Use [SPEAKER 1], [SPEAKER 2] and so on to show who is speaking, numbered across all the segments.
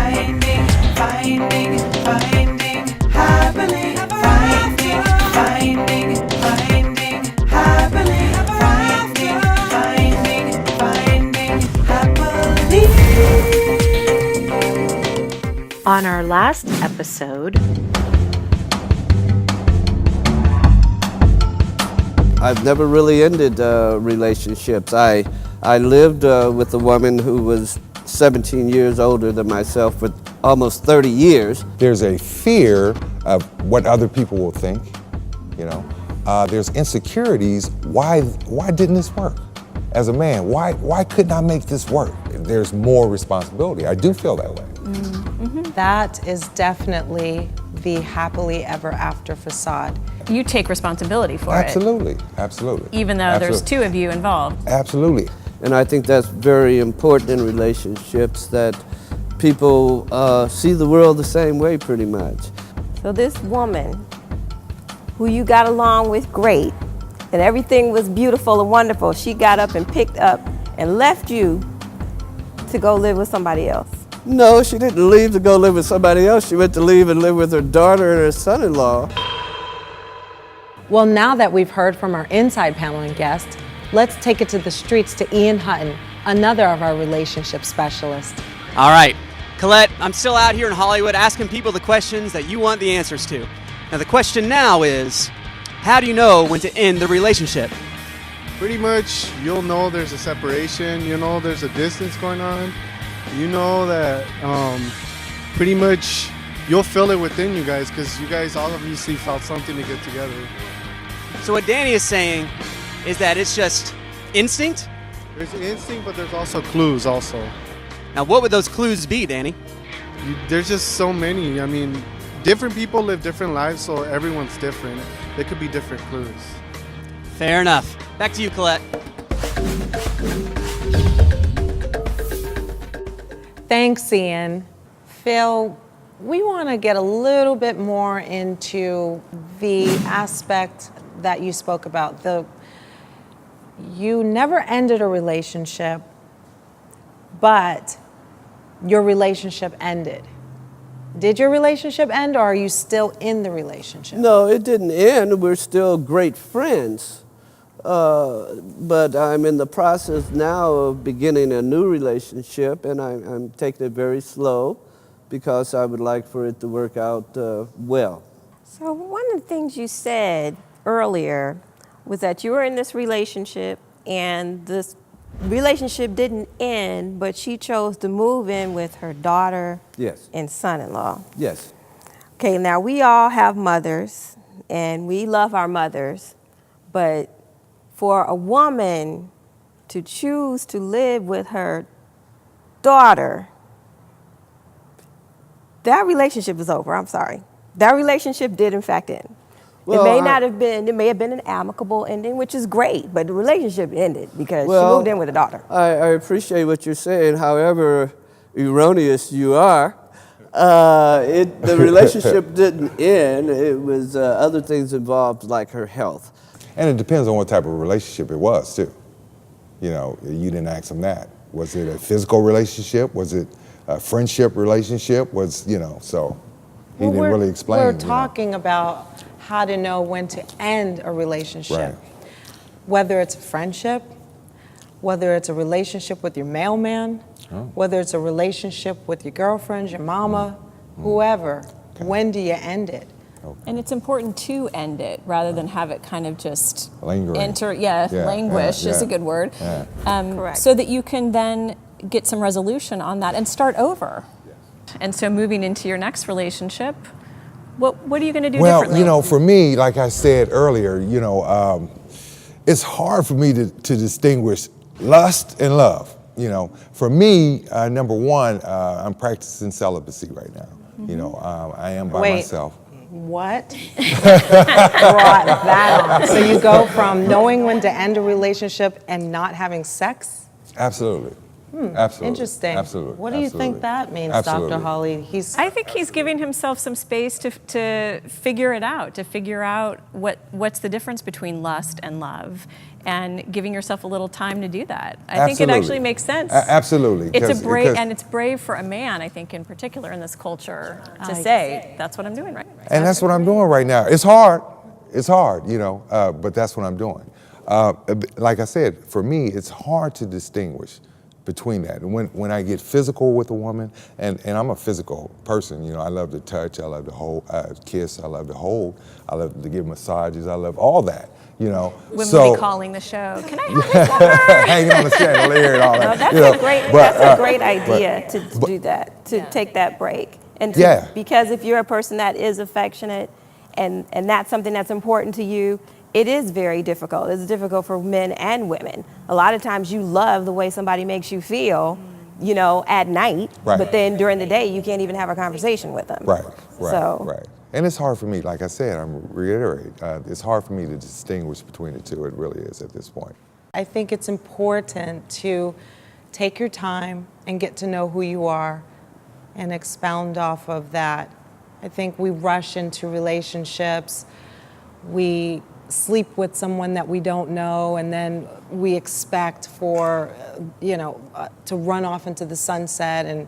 [SPEAKER 1] finding happily, finding happily, finding happily.
[SPEAKER 2] On our last episode,
[SPEAKER 3] I've never really ended relationships. I lived with a woman who was 17 years older than myself for almost 30 years.
[SPEAKER 4] There's a fear of what other people will think, you know. There's insecurities. Why didn't this work? As a man, why couldn't I make this work? There's more responsibility. I do feel that way.
[SPEAKER 5] Mm-hmm. That is definitely the happily ever after facade.
[SPEAKER 6] You take responsibility for
[SPEAKER 4] Absolutely. Absolutely.
[SPEAKER 6] Even though there's two of you involved.
[SPEAKER 4] Absolutely.
[SPEAKER 3] And I think that's very important in relationships, that people see the world the same way pretty much.
[SPEAKER 7] So this woman who you got along with great and everything was beautiful and wonderful, she got up and picked up and left you to go live with somebody else.
[SPEAKER 3] No, she didn't leave to go live with somebody else. She went to leave and live with her daughter and her son-in-law.
[SPEAKER 5] Well, now that we've heard from our inside panel and guests, let's take it to the streets to Ian Hutton, another of our relationship specialists.
[SPEAKER 8] All right, Collette, I'm still out here in Hollywood asking people the questions that you want the answers to. Now the question now is, how do you know when to end the relationship?
[SPEAKER 9] Pretty much, you'll know there's a separation, you know there's a distance going on. You know that pretty much you'll feel it within you guys, because you guys all obviously felt something to get together.
[SPEAKER 8] So what Danny is saying is that it's just instinct?
[SPEAKER 9] There's instinct, but there's also clues also.
[SPEAKER 8] Now what would those clues be, Danny?
[SPEAKER 9] There's just so many. I mean, different people live different lives, so everyone's different. There could be different clues.
[SPEAKER 8] Fair enough. Back to you, Collette.
[SPEAKER 5] Thanks, Ian. Phil, we want to get a little bit more into the aspect that you spoke about. You never ended a relationship, but your relationship ended. Did your relationship end, or are you still in the relationship?
[SPEAKER 3] No, it didn't end. We're still great friends. But I'm in the process now of beginning a new relationship, and I'm taking it very slow because I would like for it to work out well.
[SPEAKER 7] So one of the things you said earlier was that you were in this relationship and this relationship didn't end, but she chose to move in with her daughter
[SPEAKER 3] Yes.
[SPEAKER 7] and son-in-law.
[SPEAKER 3] Yes.
[SPEAKER 7] Okay, now we all have mothers and we love our mothers, but for a woman to choose to live with her daughter, that relationship is over. I'm sorry. That relationship did in fact end. Well, it may have been an amicable ending, which is great, but the relationship ended because she moved in with a daughter.
[SPEAKER 3] I appreciate what you're saying, however erroneous you are. The relationship didn't end. It was other things involved, like her health.
[SPEAKER 4] And it depends on what type of relationship it was, too. You know, you didn't ask him that. Was it a physical relationship? Was it a friendship relationship? So he didn't really explain.
[SPEAKER 5] We're talking about how to know when to end a relationship.
[SPEAKER 4] Right.
[SPEAKER 5] Whether it's a friendship, whether it's a relationship with your mailman, whether it's a relationship with your girlfriend, your mama, whoever. Okay. When do you end it?
[SPEAKER 6] Okay. And it's important to end it rather than have it kind of just
[SPEAKER 4] lingering.
[SPEAKER 6] Languish is a good word.
[SPEAKER 4] Yeah.
[SPEAKER 7] Correct.
[SPEAKER 6] So that you can then get some resolution on that and start over. Yes. And so moving into your next relationship, what are you going to do differently?
[SPEAKER 4] Well, for me, like I said earlier, it's hard for me to distinguish lust and love. For me, number one, I'm practicing celibacy right now. Mm-hmm. I am by myself.
[SPEAKER 5] What brought that on? So you go from knowing when to end a relationship and not having sex?
[SPEAKER 4] Absolutely. Absolutely.
[SPEAKER 5] Interesting.
[SPEAKER 4] Absolutely.
[SPEAKER 5] What do you think that means,
[SPEAKER 4] Absolutely.
[SPEAKER 5] Dr. Holly?
[SPEAKER 6] I think he's giving himself some space to figure it out, to figure out what's the difference between lust and love, and giving yourself a little time to do that. I think it actually makes sense.
[SPEAKER 4] Absolutely.
[SPEAKER 6] It's it's brave for a man, I think, in particular in this culture, to say that's what I'm doing right.
[SPEAKER 4] And that's what I'm doing right now. It's hard. It's hard, you know, but that's what I'm doing. Like I said, for me, it's hard to distinguish between that. And when I get physical with a woman, and I'm a physical person, you know, I love to touch, I love to hold, kiss, I love to hold, I love to give massages, I love all that, you know.
[SPEAKER 6] Women
[SPEAKER 4] so,
[SPEAKER 6] be calling the show, can I have this number?
[SPEAKER 4] hanging on the chandelier and all that.
[SPEAKER 7] That's
[SPEAKER 4] you know,
[SPEAKER 7] a great idea to do that, to take that break. And because if you're a person that is affectionate and that's something that's important to you, it is very difficult. It's difficult for men and women. A lot of times you love the way somebody makes you feel, you know, at night, but then during the day you can't even have a conversation with them.
[SPEAKER 4] Right.
[SPEAKER 7] So.
[SPEAKER 4] And it's hard for me, like I said, I'm reiterating, it's hard for me to distinguish between the two. It really is at this point.
[SPEAKER 5] I think it's important to take your time and get to know who you are and expound off of that. I think we rush into relationships. We sleep with someone that we don't know, and then we expect for, to run off into the sunset and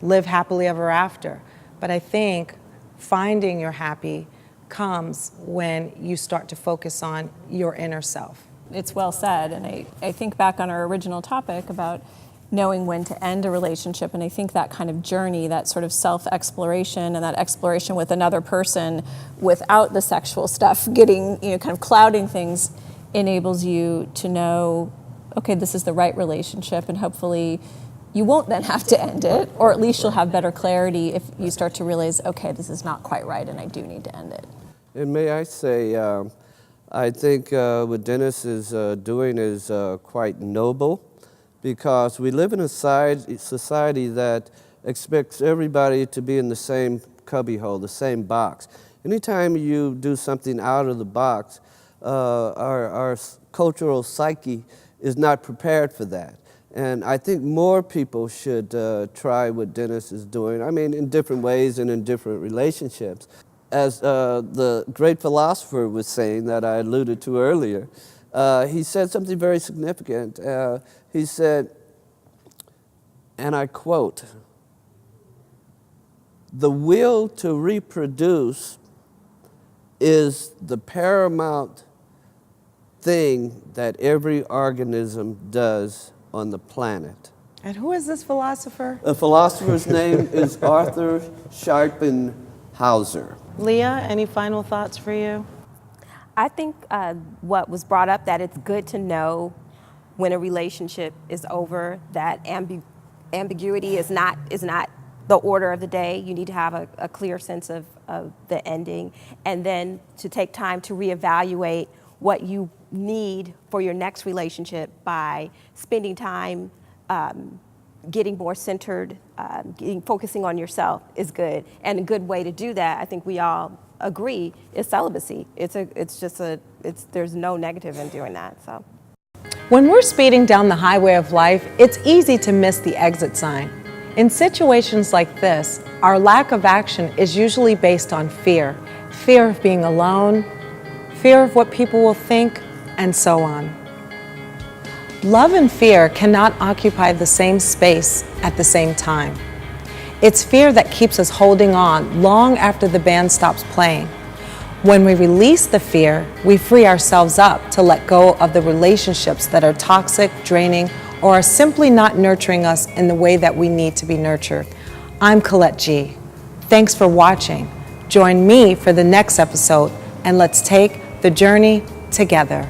[SPEAKER 5] live happily ever after. But I think finding your happy comes when you start to focus on your inner self.
[SPEAKER 6] It's well said, and I think back on our original topic about knowing when to end a relationship, and I think that kind of journey, that sort of self-exploration and that exploration with another person without the sexual stuff getting, kind of clouding things, enables you to know, okay, this is the right relationship, and hopefully you won't then have to end it, or at least you'll have better clarity if you start to realize, okay, this is not quite right and I do need to end it.
[SPEAKER 3] And may I say, I think what Dennis is doing is quite noble, because we live in a society that expects everybody to be in the same cubbyhole, the same box. Anytime you do something out of the box, our cultural psyche is not prepared for that. And I think more people should try what Dennis is doing, I mean, in different ways and in different relationships. As the great philosopher was saying that I alluded to earlier, he said something very significant. He said, and I quote, "The will to reproduce is the paramount thing that every organism does on the planet."
[SPEAKER 5] And who is this philosopher?
[SPEAKER 3] The philosopher's name is Arthur Schopenhauer.
[SPEAKER 5] Leah, any final thoughts for you?
[SPEAKER 7] I think what was brought up, that it's good to know when a relationship is over, that ambiguity is not the order of the day. You need to have a clear sense of the ending, and then to take time to reevaluate what you need for your next relationship by spending time getting more centered, focusing on yourself is good. And a good way to do that, I think we all agree, is celibacy. There's no negative in doing that. So,
[SPEAKER 5] when we're speeding down the highway of life, it's easy to miss the exit sign. In situations like this, our lack of action is usually based on fear. Fear of being alone, fear of what people will think, and so on. Love and fear cannot occupy the same space at the same time. It's fear that keeps us holding on long after the band stops playing. When we release the fear, we free ourselves up to let go of the relationships that are toxic, draining, or are simply not nurturing us in the way that we need to be nurtured. I'm Collette G. Thanks for watching. Join me for the next episode, and let's take the journey together.